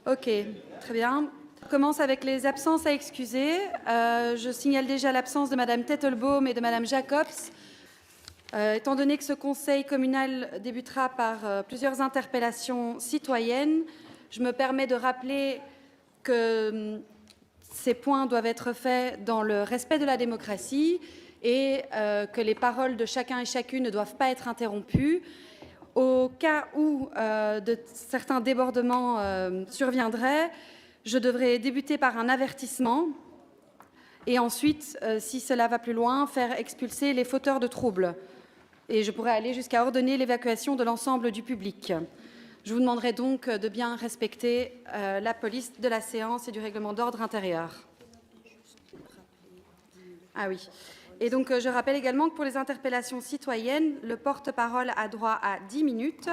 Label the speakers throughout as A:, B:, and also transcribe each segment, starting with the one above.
A: Ok, très bien. On commence avec les absences à excuser. Je signale déjà l'absence de Madame Tettelbaum et de Madame Jacobs. Étant donné que ce conseil communal débutera par plusieurs interpellations citoyennes, je me permets de rappeler que ces points doivent être faits dans le respect de la démocratie et que les paroles de chacun et chacune ne doivent pas être interrompues. Au cas où certains débordements surviendraient, je devrais débuter par un avertissement et ensuite, si cela va plus loin, faire expulser les fauteurs de troubles. Et je pourrais aller jusqu'à ordonner l'évacuation de l'ensemble du public. Je vous demanderai donc de bien respecter la police de la séance et du règlement d'ordre intérieur. Ah oui. Et donc, je rappelle également que pour les interpellations citoyennes, le porte-parole a droit à 10 minutes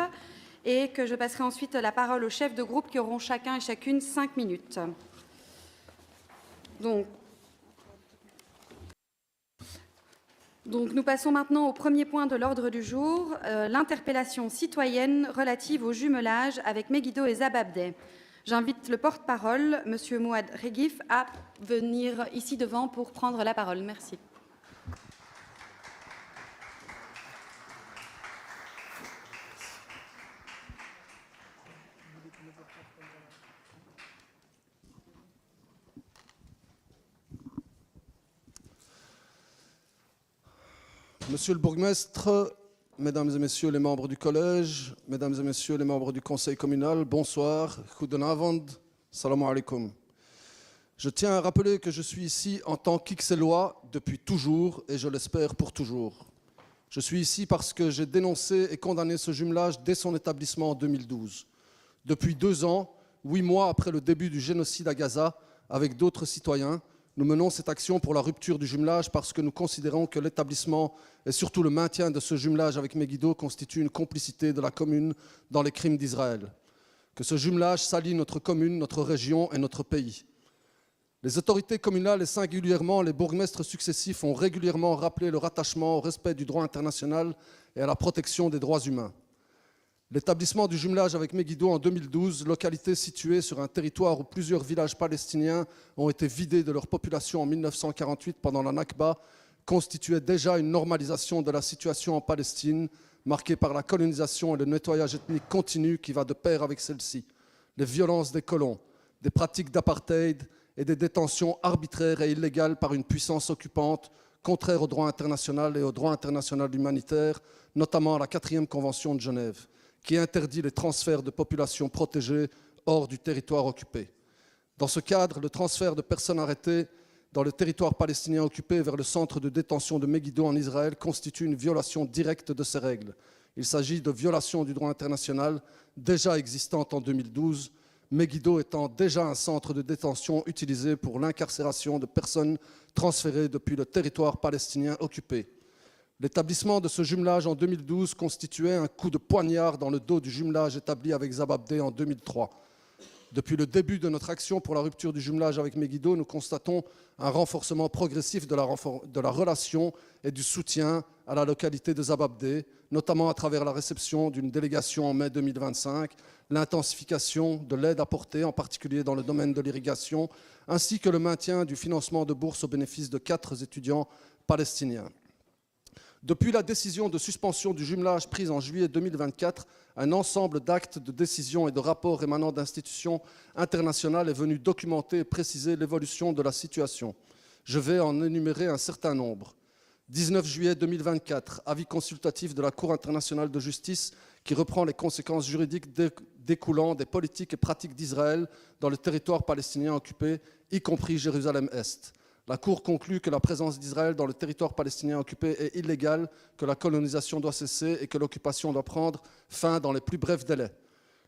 A: et que je passerai ensuite la parole aux chefs de groupe qui auront chacun et chacune 5 minutes. Donc, nous passons maintenant au premier point de l'ordre du jour, l'interpellation citoyenne relative au jumelage avec Megiddo et Zababdeh. J'invite le porte-parole, M. Mouad Reguif, à venir ici devant pour prendre la parole. Merci.
B: Monsieur le bourgmestre, mesdames et messieurs les membres du collège, mesdames et messieurs les membres du conseil communal, bonsoir, goedenavond, salam alaikum. Je tiens à rappeler que je suis ici en tant qu'Ixellois depuis toujours et je l'espère pour toujours. Je suis ici parce que j'ai dénoncé et condamné ce jumelage dès son établissement en 2012. Depuis 2 ans, 8 mois après le début du génocide à Gaza, avec d'autres citoyens, nous menons cette action pour la rupture du jumelage parce que nous considérons que l'établissement et surtout le maintien de ce jumelage avec Megiddo constitue une complicité de la commune dans les crimes d'Israël. Que ce jumelage salit notre commune, notre région et notre pays. Les autorités communales et singulièrement les bourgmestres successifs ont régulièrement rappelé le rattachement au respect du droit international et à la protection des droits humains. L'établissement du jumelage avec Megiddo en 2012, localité située sur un territoire où plusieurs villages palestiniens ont été vidés de leur population en 1948 pendant la Nakba, constituait déjà une normalisation de la situation en Palestine, marquée par la colonisation et le nettoyage ethnique continu qui va de pair avec celle-ci, les violences des colons, des pratiques d'apartheid et des détentions arbitraires et illégales par une puissance occupante, contraire au droit international et au droit international humanitaire, notamment à la 4e Convention de Genève, qui interdit les transferts de populations protégées hors du territoire occupé. Dans ce cadre, le transfert de personnes arrêtées dans le territoire palestinien occupé vers le centre de détention de Megiddo en Israël constitue une violation directe de ces règles. Il s'agit de violation du droit international déjà existante en 2012, Megiddo étant déjà un centre de détention utilisé pour l'incarcération de personnes transférées depuis le territoire palestinien occupé. L'établissement de ce jumelage en 2012 constituait un coup de poignard dans le dos du jumelage établi avec Zababdeh en 2003. Depuis le début de notre action pour la rupture du jumelage avec Megiddo, nous constatons un renforcement progressif de la relation et du soutien à la localité de Zababdeh, notamment à travers la réception d'une délégation en mai 2025, l'intensification de l'aide apportée, en particulier dans le domaine de l'irrigation, ainsi que le maintien du financement de bourses au bénéfice de 4 étudiants palestiniens. Depuis la décision de suspension du jumelage prise en juillet 2024, un ensemble d'actes, de décisions et de rapports émanant d'institutions internationales est venu documenter et préciser l'évolution de la situation. Je vais en énumérer un certain nombre. 19 juillet 2024, avis consultatif de la Cour internationale de justice qui reprend les conséquences juridiques découlant des politiques et pratiques d'Israël dans le territoire palestinien occupé, y compris Jérusalem-Est. La Cour conclut que la présence d'Israël dans le territoire palestinien occupé est illégale, que la colonisation doit cesser et que l'occupation doit prendre fin dans les plus brefs délais.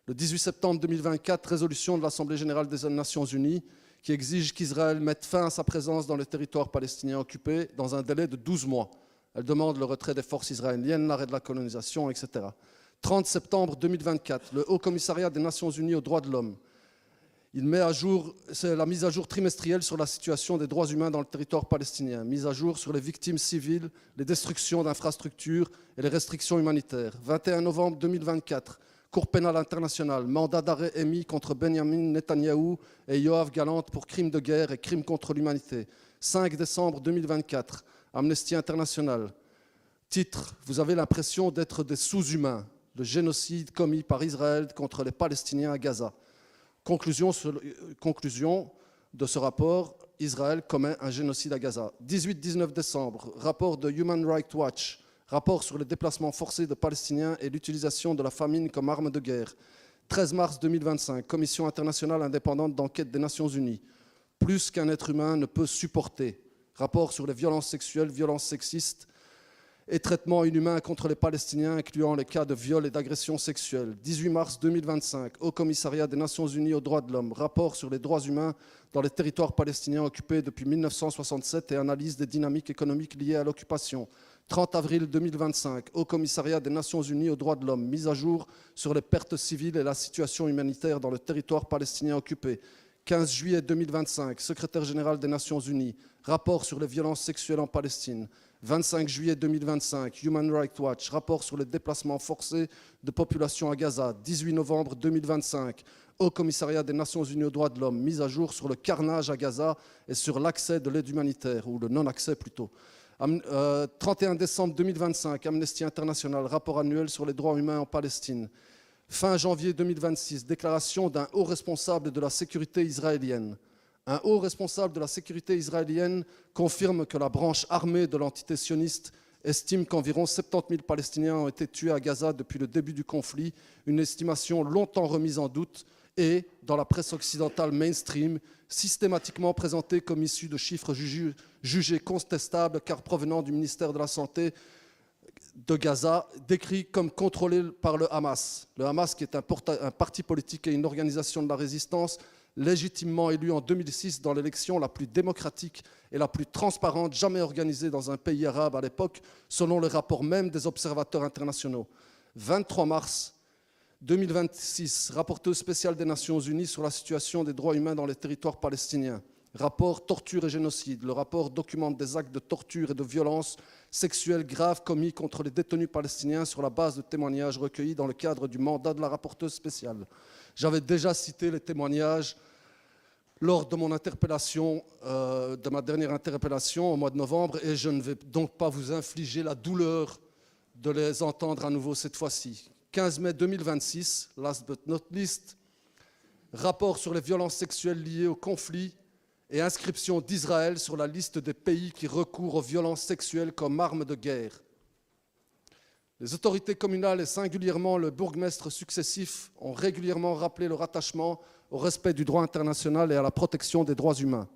B: Le 18 septembre 2024, résolution de l'Assemblée générale des Nations unies qui exige qu'Israël mette fin à sa présence dans le territoire palestinien occupé dans un délai de 12 mois. Elle demande le retrait des forces israéliennes, l'arrêt de la colonisation, etc. 30 septembre 2024, le Haut Commissariat des Nations unies aux droits de l'homme. Il met à jour, c'est la mise à jour trimestrielle sur la situation des droits humains dans le territoire palestinien, mise à jour sur les victimes civiles, les destructions d'infrastructures et les restrictions humanitaires. 21 novembre 2024, Cour pénale internationale, mandat d'arrêt émis contre Benjamin Netanyahou et Yoav Gallant pour crimes de guerre et crimes contre l'humanité. 5 décembre 2024, Amnesty International. Titre, vous avez l'impression d'être des sous-humains. Le génocide commis par Israël contre les Palestiniens à Gaza. Conclusion de ce rapport, Israël commet un génocide à Gaza. 18-19 décembre, rapport de Human Rights Watch, rapport sur les déplacements forcés de Palestiniens et l'utilisation de la famine comme arme de guerre. 13 mars 2025, Commission internationale indépendante d'enquête des Nations Unies. Plus qu'un être humain ne peut supporter. Rapport sur les violences sexuelles, violences sexistes et traitements inhumains contre les Palestiniens, incluant les cas de viol et d'agression sexuelle. 18 mars 2025, Haut Commissariat des Nations Unies aux droits de l'homme, rapport sur les droits humains dans les territoires palestiniens occupés depuis 1967 et analyse des dynamiques économiques liées à l'occupation. 30 avril 2025, Haut Commissariat des Nations Unies aux droits de l'homme, mise à jour sur les pertes civiles et la situation humanitaire dans le territoire palestinien occupé. 15 juillet 2025, Secrétaire général des Nations Unies, rapport sur les violences sexuelles en Palestine. 25 juillet 2025, Human Rights Watch, rapport sur les déplacements forcés de population à Gaza. 18 novembre 2025, Haut Commissariat des Nations Unies aux droits de l'homme, mise à jour sur le carnage à Gaza et sur l'accès de l'aide humanitaire, ou le non-accès plutôt. 31 décembre 2025, Amnesty International, rapport annuel sur les droits humains en Palestine. Fin janvier 2026, déclaration d'un haut responsable de la sécurité israélienne. Un haut responsable de la sécurité israélienne confirme que la branche armée de l'entité sioniste estime qu'environ 70 000 Palestiniens ont été tués à Gaza depuis le début du conflit, une estimation longtemps remise en doute et, dans la presse occidentale mainstream, systématiquement présentée comme issue de chiffres jugés contestables car provenant du ministère de la Santé de Gaza, décrit comme contrôlé par le Hamas. Le Hamas, qui est un parti politique et une organisation de la résistance, légitimement élu en 2006 dans l'élection la plus démocratique et la plus transparente jamais organisée dans un pays arabe à l'époque, selon le rapport même des observateurs internationaux. 23 mars 2026, rapporteur spécial des Nations Unies sur la situation des droits humains dans les territoires palestiniens. Rapport torture et génocide. Le rapport documente des actes de torture et de violence sexuelle graves commis contre les détenus palestiniens sur la base de témoignages recueillis dans le cadre du mandat de la rapporteuse spéciale. J'avais déjà cité les témoignages lors de mon interpellation, de ma dernière interpellation au mois de novembre, et je ne vais donc pas vous infliger la douleur de les entendre à nouveau cette fois-ci. 15 mai 2026, last but not least, rapport sur les violences sexuelles liées au conflit et inscription d'Israël sur la liste des pays qui recourent aux violences sexuelles comme arme de guerre. Les autorités communales et singulièrement le bourgmestre successif ont régulièrement rappelé leur attachement au respect du droit international et à la protection des droits humains.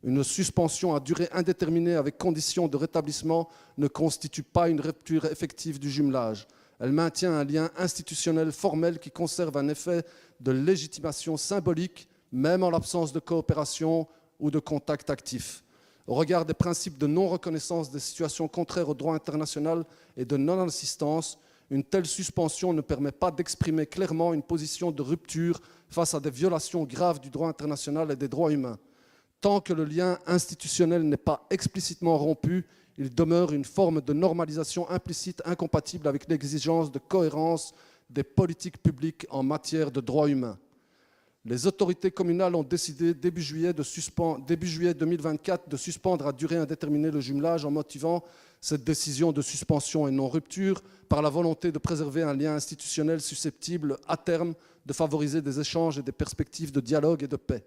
B: Une suspension à durée indéterminée avec condition de rétablissement ne constitue pas une rupture effective du jumelage. Elle maintient un lien institutionnel formel qui conserve un effet de légitimation symbolique, même en l'absence de coopération ou de contact actif. Au regard des principes de non-reconnaissance des situations contraires au droit international et de non-assistance, une telle suspension ne permet pas d'exprimer clairement une position de rupture face à des violations graves du droit international et des droits humains. Tant que le lien institutionnel n'est pas explicitement rompu, il demeure une forme de normalisation implicite incompatible avec l'exigence de cohérence des politiques publiques en matière de droits humains. Les autorités communales ont décidé début juillet 2024 de suspendre à durée indéterminée le jumelage en motivant cette décision de suspension et non-rupture par la volonté de préserver un lien institutionnel susceptible, à terme, de favoriser des échanges et des perspectives de dialogue et de paix.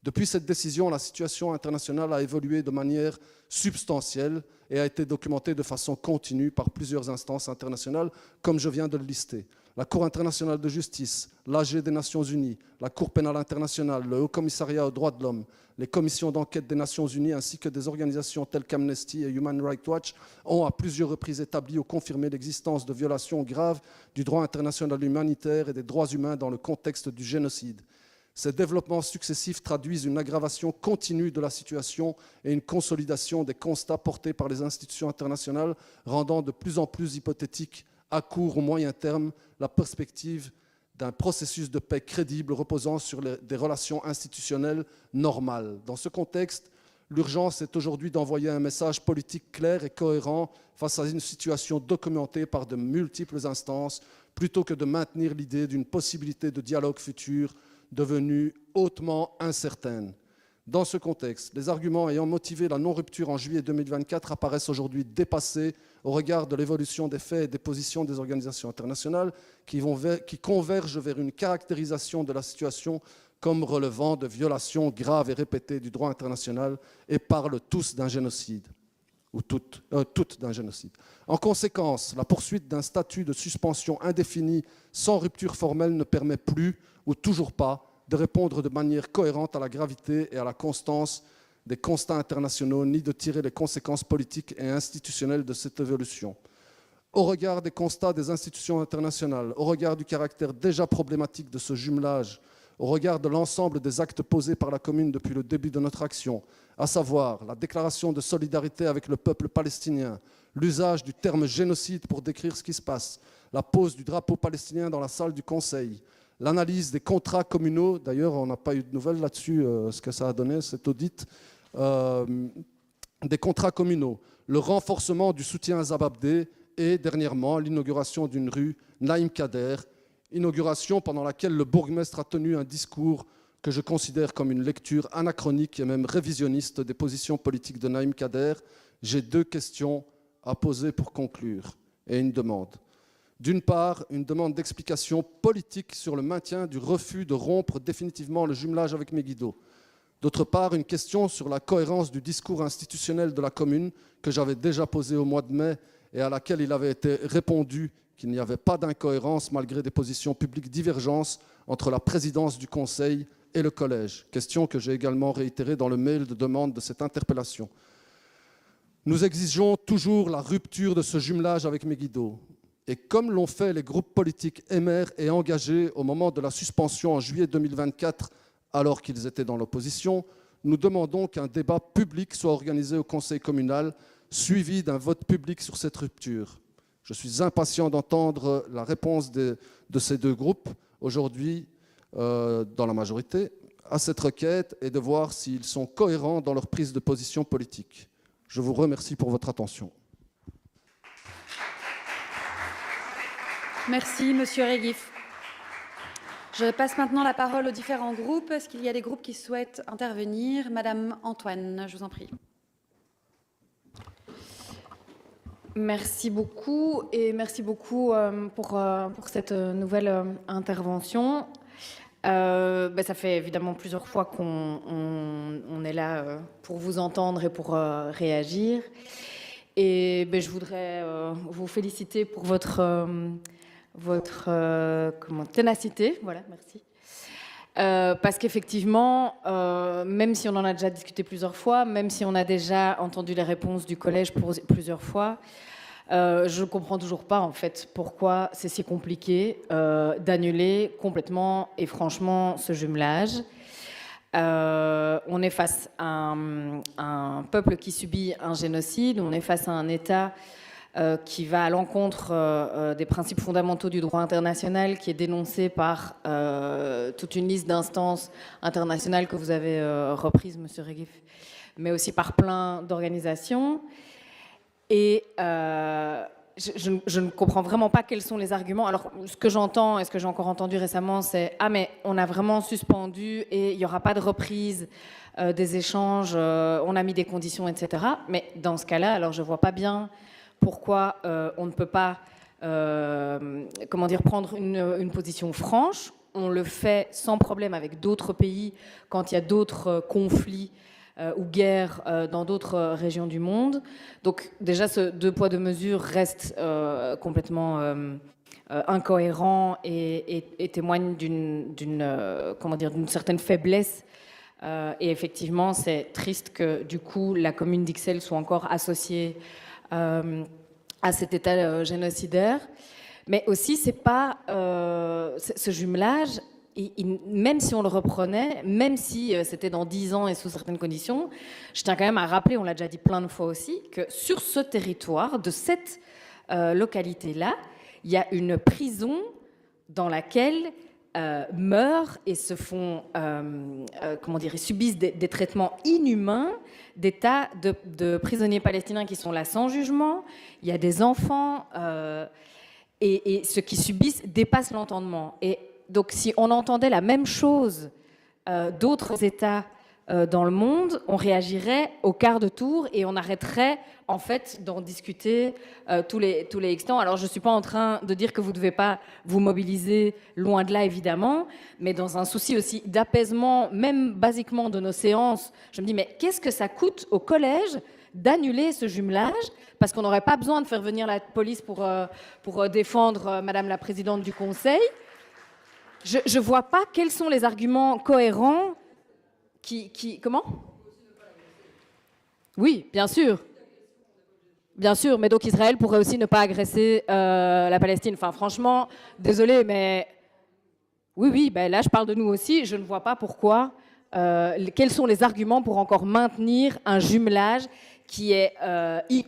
B: Depuis cette décision, la situation internationale a évolué de manière substantielle et a été documentée de façon continue par plusieurs instances internationales, comme je viens de le lister. La Cour internationale de justice, l'AG des Nations Unies, la Cour pénale internationale, le Haut Commissariat aux droits de l'homme, les commissions d'enquête des Nations Unies ainsi que des organisations telles qu'Amnesty et Human Rights Watch ont à plusieurs reprises établi ou confirmé l'existence de violations graves du droit international humanitaire et des droits humains dans le contexte du génocide. Ces développements successifs traduisent une aggravation continue de la situation et une consolidation des constats portés par les institutions internationales, rendant de plus en plus hypothétique, à court ou moyen terme, la perspective d'un processus de paix crédible reposant sur des relations institutionnelles normales. Dans ce contexte, l'urgence est aujourd'hui d'envoyer un message politique clair et cohérent face à une situation documentée par de multiples instances, plutôt que de maintenir l'idée d'une possibilité de dialogue futur devenue hautement incertaine. Dans ce contexte, les arguments ayant motivé la non-rupture en juillet 2024 apparaissent aujourd'hui dépassés au regard de l'évolution des faits et des positions des organisations internationales qui convergent vers une caractérisation de la situation comme relevant de violations graves et répétées du droit international et parlent tous d'un génocide, ou toutes d'un génocide. En conséquence, la poursuite d'un statut de suspension indéfinie sans rupture formelle ne permet plus, ou toujours pas, de répondre de manière cohérente à la gravité et à la constance des constats internationaux, ni de tirer les conséquences politiques et institutionnelles de cette évolution. Au regard des constats des institutions internationales, au regard du caractère déjà problématique de ce jumelage, au regard de l'ensemble des actes posés par la commune depuis le début de notre action, à savoir la déclaration de solidarité avec le peuple palestinien, l'usage du terme génocide pour décrire ce qui se passe, la pose du drapeau palestinien dans la salle du Conseil, l'analyse des contrats communaux, d'ailleurs on n'a pas eu de nouvelles là-dessus, ce que ça a donné, cet audit, des contrats communaux, le renforcement du soutien à Zababdeh et dernièrement l'inauguration d'une rue Naïm Kader, inauguration pendant laquelle le bourgmestre a tenu un discours que je considère comme une lecture anachronique et même révisionniste des positions politiques de Naïm Kader. J'ai 2 questions à poser pour conclure et une demande. D'une part, une demande d'explication politique sur le maintien du refus de rompre définitivement le jumelage avec Megiddo. D'autre part, une question sur la cohérence du discours institutionnel de la commune que j'avais déjà posé au mois de mai et à laquelle il avait été répondu qu'il n'y avait pas d'incohérence malgré des positions publiques divergentes entre la présidence du Conseil et le Collège. Question que j'ai également réitérée dans le mail de demande de cette interpellation. Nous exigeons toujours la rupture de ce jumelage avec Megiddo. Et comme l'ont fait les groupes politiques émers et engagés au moment de la suspension en juillet 2024, alors qu'ils étaient dans l'opposition, nous demandons qu'un débat public soit organisé au Conseil communal, suivi d'un vote public sur cette rupture. Je suis impatient d'entendre la réponse de ces 2 groupes, aujourd'hui dans la majorité, à cette requête et de voir s'ils sont cohérents dans leur prise de position politique. Je vous remercie pour votre attention.
A: Merci, Monsieur Reguif. Je passe maintenant la parole aux différents groupes. Est-ce qu'il y a des groupes qui souhaitent intervenir? Madame Antoine, je vous en prie.
C: Merci beaucoup et merci beaucoup pour cette nouvelle intervention. Ça fait évidemment plusieurs fois qu'on est là pour vous entendre et pour réagir. Et je voudrais vous féliciter pour votre ténacité. Voilà, merci. Parce qu'effectivement, même si on en a déjà discuté plusieurs fois, même si on a déjà entendu les réponses du collège plusieurs fois, je ne comprends toujours pas en fait pourquoi c'est si compliqué d'annuler complètement et franchement ce jumelage. On est face à un peuple qui subit un génocide, on est face à un État qui va à l'encontre des principes fondamentaux du droit international, qui est dénoncé par toute une liste d'instances internationales que vous avez reprises, Monsieur Reguif, mais aussi par plein d'organisations. Et je ne comprends vraiment pas quels sont les arguments. Alors, ce que j'entends et ce que j'ai encore entendu récemment, c'est « Ah, mais on a vraiment suspendu et il n'y aura pas de reprise des échanges, on a mis des conditions, etc. » Mais dans ce cas-là, alors je ne vois pas bien pourquoi on ne peut pas prendre une position franche. On le fait sans problème avec d'autres pays quand il y a d'autres conflits ou guerres dans d'autres régions du monde. Donc déjà, ce 2 poids 2 mesures reste complètement incohérent et témoigne d'une certaine faiblesse. Et effectivement, c'est triste que du coup la commune d'Ixelles soit encore associée à cet état génocidaire. Mais aussi, c'est pas ce jumelage. Même si on le reprenait, même si c'était dans 10 ans et sous certaines conditions, je tiens quand même à rappeler, on l'a déjà dit plein de fois aussi, que sur ce territoire, de cette localité-là, il y a une prison dans laquelle meurent et se font, ils subissent des traitements inhumains, des tas de prisonniers palestiniens qui sont là sans jugement. Il y a des enfants. et ce qu'ils subissent dépasse l'entendement. Et donc, si on entendait la même chose d'autres États dans le monde, on réagirait au quart de tour et on arrêterait en fait d'en discuter tous les instants. Alors je ne suis pas en train de dire que vous ne devez pas vous mobiliser, loin de là évidemment, mais dans un souci aussi d'apaisement, même basiquement de nos séances, je me dis mais qu'est-ce que ça coûte au collège d'annuler ce jumelage, parce qu'on n'aurait pas besoin de faire venir la police pour défendre Madame la Présidente du Conseil. Je ne vois pas quels sont les arguments cohérents Comment ? Oui, bien sûr. Bien sûr, mais donc Israël pourrait aussi ne pas agresser la Palestine. Enfin, franchement, désolé, mais... Oui, ben là, je parle de nous aussi. Je ne vois pas pourquoi... quels sont les arguments pour encore maintenir un jumelage qui est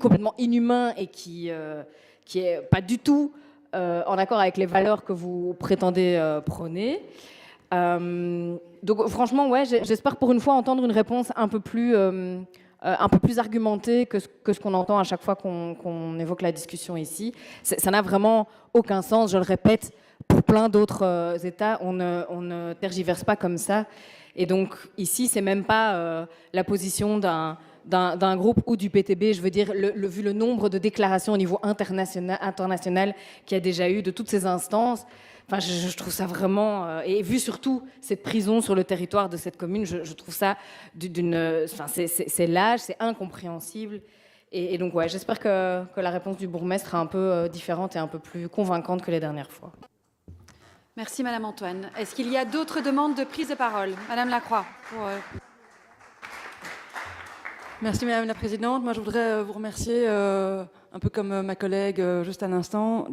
C: complètement inhumain et qui est pas du tout en accord avec les valeurs que vous prétendez prôner. Donc franchement, ouais, j'espère pour une fois entendre une réponse un peu plus argumentée que ce qu'on entend à chaque fois qu'on évoque la discussion ici. Ça n'a vraiment aucun sens, je le répète, pour plein d'autres États, on ne tergiverse pas comme ça. Et donc ici, c'est même pas la position d'un groupe ou du PTB, je veux dire, vu le nombre de déclarations au niveau international qu'il y a déjà eu de toutes ces instances. Enfin, je trouve ça vraiment... et vu surtout cette prison sur le territoire de cette commune, je trouve ça enfin, c'est lâche, c'est incompréhensible. Et donc, ouais, j'espère que la réponse du bourgmestre sera un peu différente et un peu plus convaincante que les dernières fois.
A: Merci, Madame Antoine. Est-ce qu'il y a d'autres demandes de prise de parole ? Madame Lacroix.
D: Merci Madame la Présidente. Moi je voudrais vous remercier, un peu comme ma collègue juste à l'instant,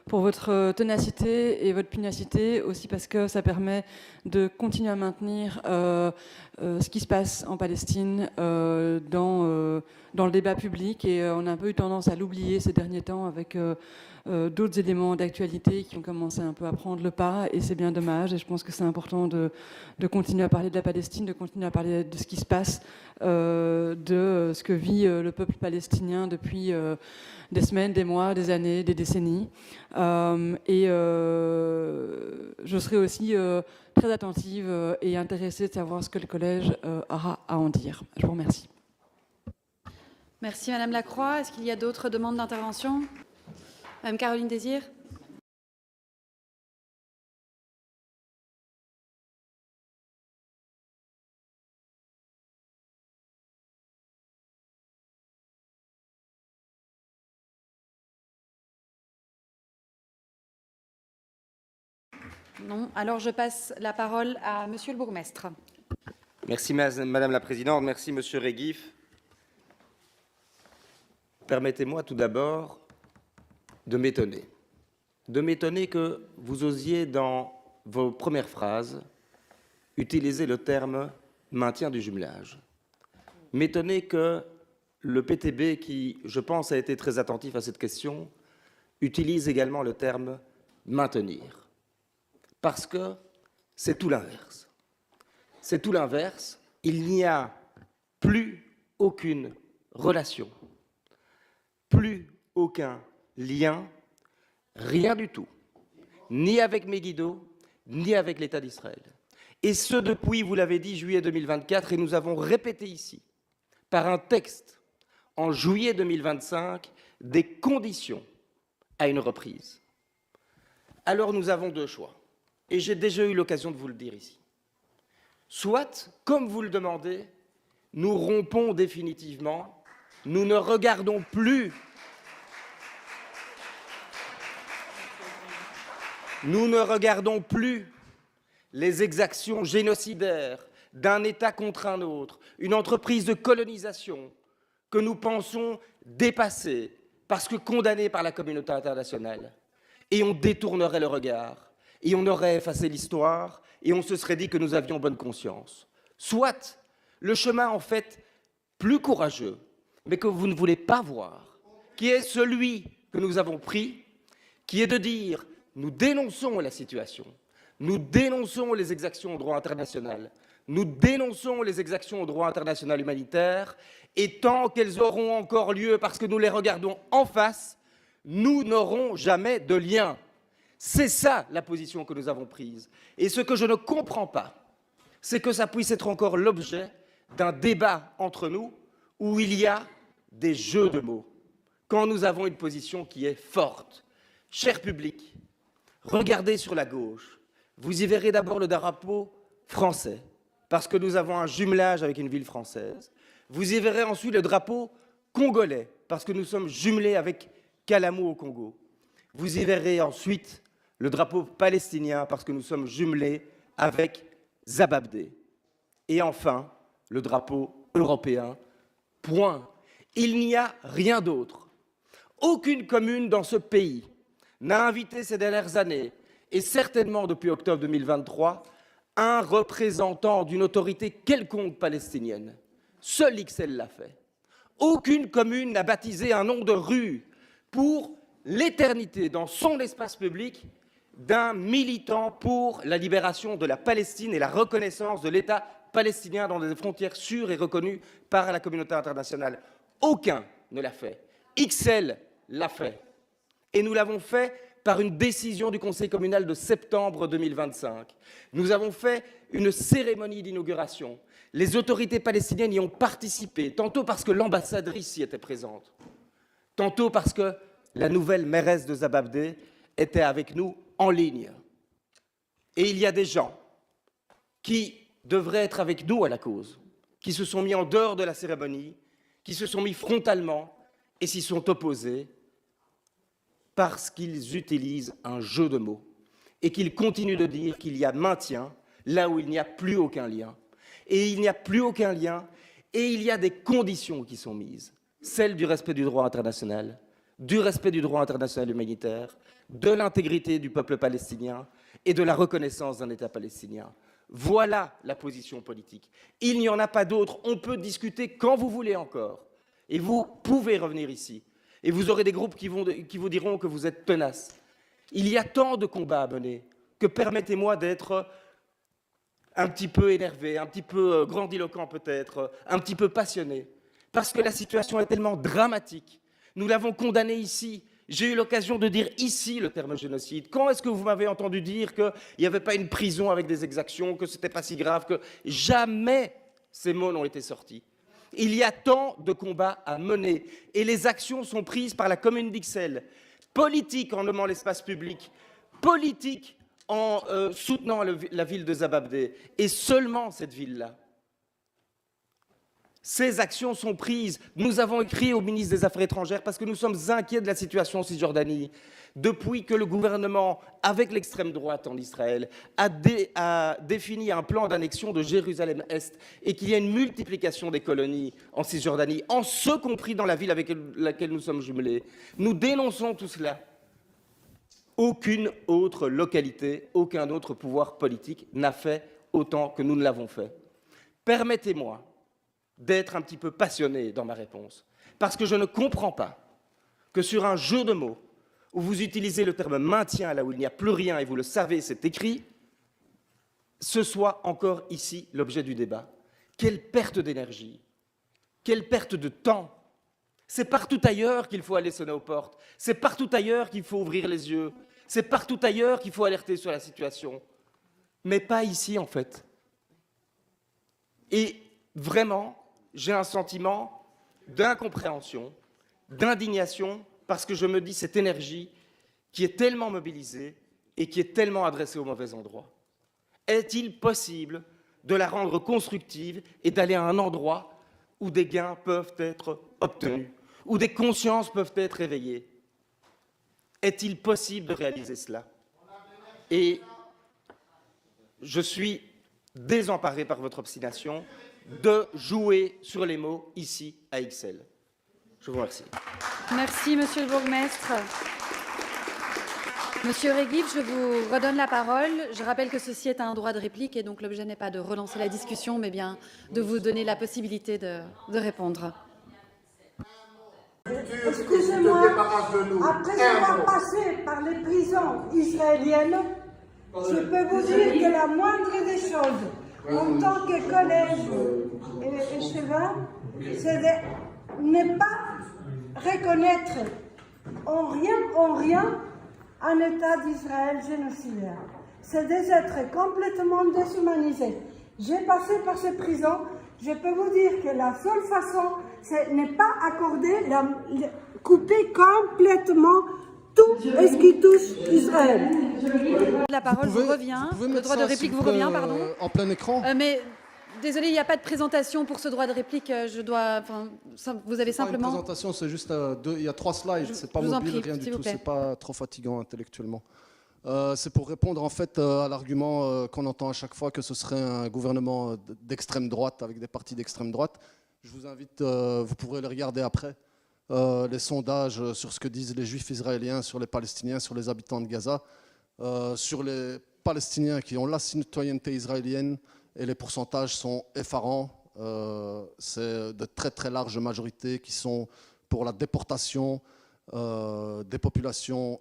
D: pour votre ténacité et votre pugnacité, aussi parce que ça permet de continuer à maintenir ce qui se passe en Palestine dans le débat public, et on a un peu eu tendance à l'oublier ces derniers temps avec d'autres éléments d'actualité qui ont commencé un peu à prendre le pas, et c'est bien dommage. Et je pense que c'est important de continuer à parler de la Palestine, de continuer à parler de ce qui se passe, de ce que vit le peuple palestinien depuis des semaines, des mois, des années, des décennies. Et je serai aussi très attentive et intéressée de savoir ce que le collège aura à en dire. Je vous remercie.
A: Merci Madame Lacroix. Est-ce qu'il y a d'autres demandes d'intervention ? Madame Caroline Désir. Non. Alors je passe la parole à Monsieur le bourgmestre.
E: Merci Madame la Présidente, merci Monsieur Réguif. Permettez-moi tout d'abord de m'étonner que vous osiez dans vos premières phrases utiliser le terme maintien du jumelage. M'étonner que le PTB, qui je pense a été très attentif à cette question, utilise également le terme maintenir. Parce que c'est tout l'inverse. C'est tout l'inverse. Il n'y a plus aucune relation, plus aucun lien, rien du tout, ni avec Megiddo, ni avec l'État d'Israël. Et ce depuis, vous l'avez dit, juillet 2024, et nous avons répété ici, par un texte, en juillet 2025, des conditions à une reprise. Alors nous avons deux choix. Et j'ai déjà eu l'occasion de vous le dire ici. Soit, comme vous le demandez, nous rompons définitivement, nous ne regardons plus, les exactions génocidaires d'un État contre un autre, une entreprise de colonisation que nous pensons dépassée parce que condamnée par la communauté internationale, et on détournerait le regard. Et on aurait effacé l'histoire, et on se serait dit que nous avions bonne conscience. Soit le chemin, en fait, plus courageux, mais que vous ne voulez pas voir, qui est celui que nous avons pris, qui est de dire, nous dénonçons la situation, nous dénonçons les exactions au droit international, nous dénonçons les exactions au droit international humanitaire, et tant qu'elles auront encore lieu, parce que nous les regardons en face, nous n'aurons jamais de lien. C'est ça la position que nous avons prise. Et ce que je ne comprends pas, c'est que ça puisse être encore l'objet d'un débat entre nous où il y a des jeux de mots, quand nous avons une position qui est forte. Cher public, regardez sur la gauche, vous y verrez d'abord le drapeau français, parce que nous avons un jumelage avec une ville française. Vous y verrez ensuite le drapeau congolais, parce que nous sommes jumelés avec Kalamu au Congo. Vous y verrez ensuite le drapeau palestinien, parce que nous sommes jumelés avec Zababdé. Et enfin, le drapeau européen. Point. Il n'y a rien d'autre. Aucune commune dans ce pays n'a invité ces dernières années, et certainement depuis octobre 2023, un représentant d'une autorité quelconque palestinienne. Seul XL l'a fait. Aucune commune n'a baptisé un nom de rue pour l'éternité dans son espace public d'un militant pour la libération de la Palestine et la reconnaissance de l'État palestinien dans des frontières sûres et reconnues par la communauté internationale. Aucun ne l'a fait. XL l'a fait. Et nous l'avons fait par une décision du Conseil communal de septembre 2025. Nous avons fait une cérémonie d'inauguration. Les autorités palestiniennes y ont participé, tantôt parce que l'ambassadrice y était présente, tantôt parce que la nouvelle mairesse de Zababdé était avec nous en ligne. Et il y a des gens qui devraient être avec nous à la cause, qui se sont mis en dehors de la cérémonie, qui se sont mis frontalement et s'y sont opposés parce qu'ils utilisent un jeu de mots et qu'ils continuent de dire qu'il y a maintien là où il n'y a plus aucun lien. Et il n'y a plus aucun lien et il y a des conditions qui sont mises, celles du respect du droit international, du respect du droit international humanitaire, de l'intégrité du peuple palestinien et de la reconnaissance d'un État palestinien. Voilà la position politique. Il n'y en a pas d'autre. On peut discuter quand vous voulez encore. Et vous pouvez revenir ici. Et vous aurez des groupes qui vous diront que vous êtes tenaces. Il y a tant de combats à mener que permettez-moi d'être un petit peu énervé, un petit peu grandiloquent peut-être, un petit peu passionné. Parce que la situation est tellement dramatique. Nous l'avons condamné ici. J'ai eu l'occasion de dire ici le terme génocide. Quand est-ce que vous m'avez entendu dire qu'il n'y avait pas une prison avec des exactions, que ce n'était pas si grave, que jamais ces mots n'ont été sortis. Il y a tant de combats à mener et les actions sont prises par la commune d'Ixelles, politique en nommant l'espace public, politique en soutenant la ville de Zababdé et seulement cette ville-là. Ces actions sont prises. Nous avons écrit au ministre des Affaires étrangères parce que nous sommes inquiets de la situation en Cisjordanie. Depuis que le gouvernement, avec l'extrême droite en Israël, a défini un plan d'annexion de Jérusalem-Est et qu'il y a une multiplication des colonies en Cisjordanie, en ce compris dans la ville avec laquelle nous sommes jumelés, nous dénonçons tout cela. Aucune autre localité, aucun autre pouvoir politique n'a fait autant que nous ne l'avons fait. Permettez-moi d'être un petit peu passionné dans ma réponse, parce que je ne comprends pas que sur un jeu de mots où vous utilisez le terme maintien là où il n'y a plus rien, et vous le savez, c'est écrit, ce soit encore ici l'objet du débat. Quelle perte d'énergie, quelle perte de temps. C'est partout ailleurs qu'il faut aller sonner aux portes, c'est partout ailleurs qu'il faut ouvrir les yeux, c'est partout ailleurs qu'il faut alerter sur la situation, mais pas ici en fait. Et vraiment, j'ai un sentiment d'incompréhension, d'indignation, parce que je me dis cette énergie qui est tellement mobilisée et qui est tellement adressée au mauvais endroit. Est-il possible de la rendre constructive et d'aller à un endroit où des gains peuvent être obtenus, où des consciences peuvent être éveillées? Est-il possible de réaliser cela? Et je suis désemparé par votre obstination de jouer sur les mots ici à Ixelles. Je vous remercie.
A: Merci, monsieur le bourgmestre. Monsieur Réguif, je vous redonne la parole. Je rappelle que ceci est un droit de réplique et donc l'objet n'est pas de relancer la discussion, mais bien de vous donner la possibilité de répondre.
F: Excusez-moi, après avoir passé par les prisons israéliennes, je peux vous dire que la moindre des choses, en tant que collège et échevin, c'est de ne pas reconnaître ont rien un État d'Israël génocidaire. C'est des êtres complètement déshumanisés. J'ai passé par ces prisons. Je peux vous dire que la seule façon, c'est ne pas accorder, couper complètement tout ce qui touche Israël.
A: La parole vous revient.
B: Vous pouvez
A: Le
B: mettre
A: droit de
B: ça,
A: réplique
B: s'il
A: vous
B: plaît,
A: revient, pardon.
B: en plein écran.
A: Mais désolé, il n'y a pas de présentation pour ce droit de réplique. Vous avez
B: C'est pas une
A: simplement.
B: présentation, c'est juste il y a 3 slides, c'est pas
A: je vous en
B: mobile,
A: prie,
B: rien du
A: s'il vous
B: tout,
A: plaît.
B: c'est pas trop fatigant intellectuellement. C'est pour répondre en fait à l'argument qu'on entend à chaque fois que ce serait un gouvernement d'extrême droite avec des partis d'extrême droite. Je vous invite, vous pourrez les regarder après, les sondages sur ce que disent les juifs israéliens sur les Palestiniens, sur les habitants de Gaza, sur les Palestiniens qui ont la citoyenneté israélienne, et les pourcentages sont effarants. C'est de très très larges majorités qui sont pour la déportation des populations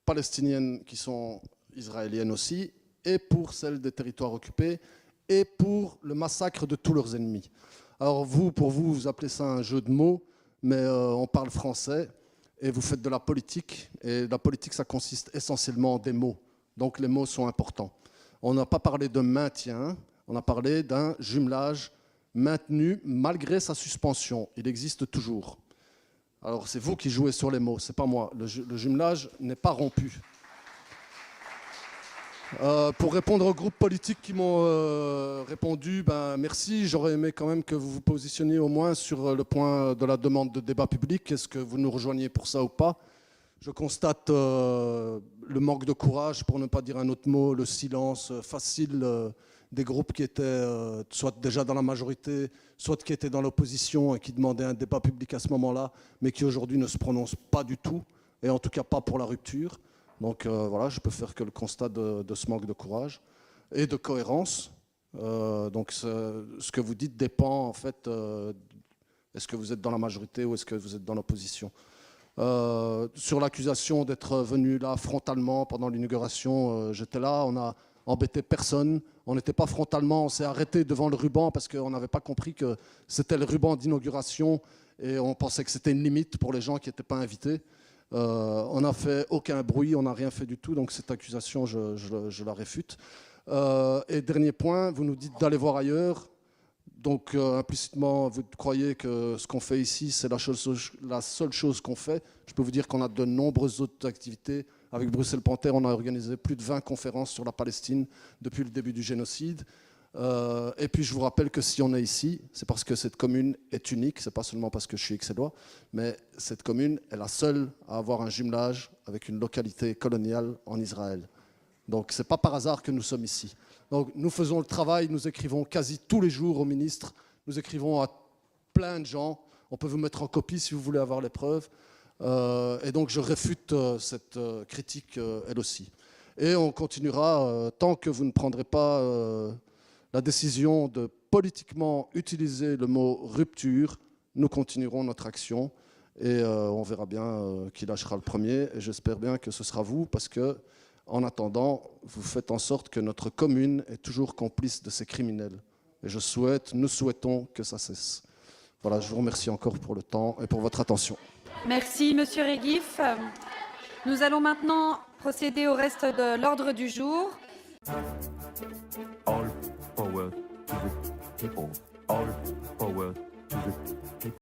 B: palestiniennes qui sont israéliennes aussi, et pour celles des territoires occupés, et pour le massacre de tous leurs ennemis. Alors pour vous, vous appelez ça un jeu de mots, mais on parle français, et vous faites de la politique, et la politique, ça consiste essentiellement en des mots. Donc les mots sont importants. On n'a pas parlé de maintien, on a parlé d'un jumelage maintenu malgré sa suspension. Il existe toujours. Alors c'est vous qui jouez sur les mots, c'est pas moi. Le jumelage n'est pas rompu. Pour répondre aux groupes politiques qui m'ont répondu, merci. J'aurais aimé quand même que vous vous positionniez au moins sur le point de la demande de débat public. Est-ce que vous nous rejoignez pour ça ou pas? Je constate le manque de courage, pour ne pas dire un autre mot, le silence facile des groupes qui étaient soit déjà dans la majorité, soit qui étaient dans l'opposition et qui demandaient un débat public à ce moment-là, mais qui aujourd'hui ne se prononcent pas du tout, et en tout cas pas pour la rupture. Donc voilà, je peux faire que le constat de ce manque de courage et de cohérence. Donc ce que vous dites dépend en fait, est-ce que vous êtes dans la majorité ou est-ce que vous êtes dans l'opposition. Sur l'accusation d'être venu là frontalement pendant l'inauguration, j'étais là, on a embêté personne, on n'était pas frontalement, on s'est arrêté devant le ruban parce qu'on n'avait pas compris que c'était le ruban d'inauguration et on pensait que c'était une limite pour les gens qui n'étaient pas invités. On n'a fait aucun bruit, on n'a rien fait du tout, donc cette accusation, je la réfute. Et dernier point, vous nous dites d'aller voir ailleurs. Donc implicitement, vous croyez que ce qu'on fait ici, c'est la seule chose qu'on fait. Je peux vous dire qu'on a de nombreuses autres activités. Avec Bruxelles Panthère, on a organisé plus de 20 conférences sur la Palestine depuis le début du génocide. Et puis je vous rappelle que si on est ici, c'est parce que cette commune est unique. C'est pas seulement parce que je suis aixellois, mais cette commune est la seule à avoir un jumelage avec une localité coloniale en Israël. Donc c'est pas par hasard que nous sommes ici. Donc nous faisons le travail, nous écrivons quasi tous les jours au ministre, nous écrivons à plein de gens. On peut vous mettre en copie si vous voulez avoir les preuves. Et donc je réfute cette critique elle aussi. Et on continuera tant que vous ne prendrez pas la décision de politiquement utiliser le mot rupture. Nous continuerons notre action et on verra bien qui lâchera le premier. Et j'espère bien que ce sera vous parce que en attendant, vous faites en sorte que notre commune est toujours complice de ces criminels. Et nous souhaitons que ça cesse. Voilà, je vous remercie encore pour le temps et pour votre attention.
A: Merci, Monsieur Reguif. Nous allons maintenant procéder au reste de l'ordre du jour.
G: All power to the people. All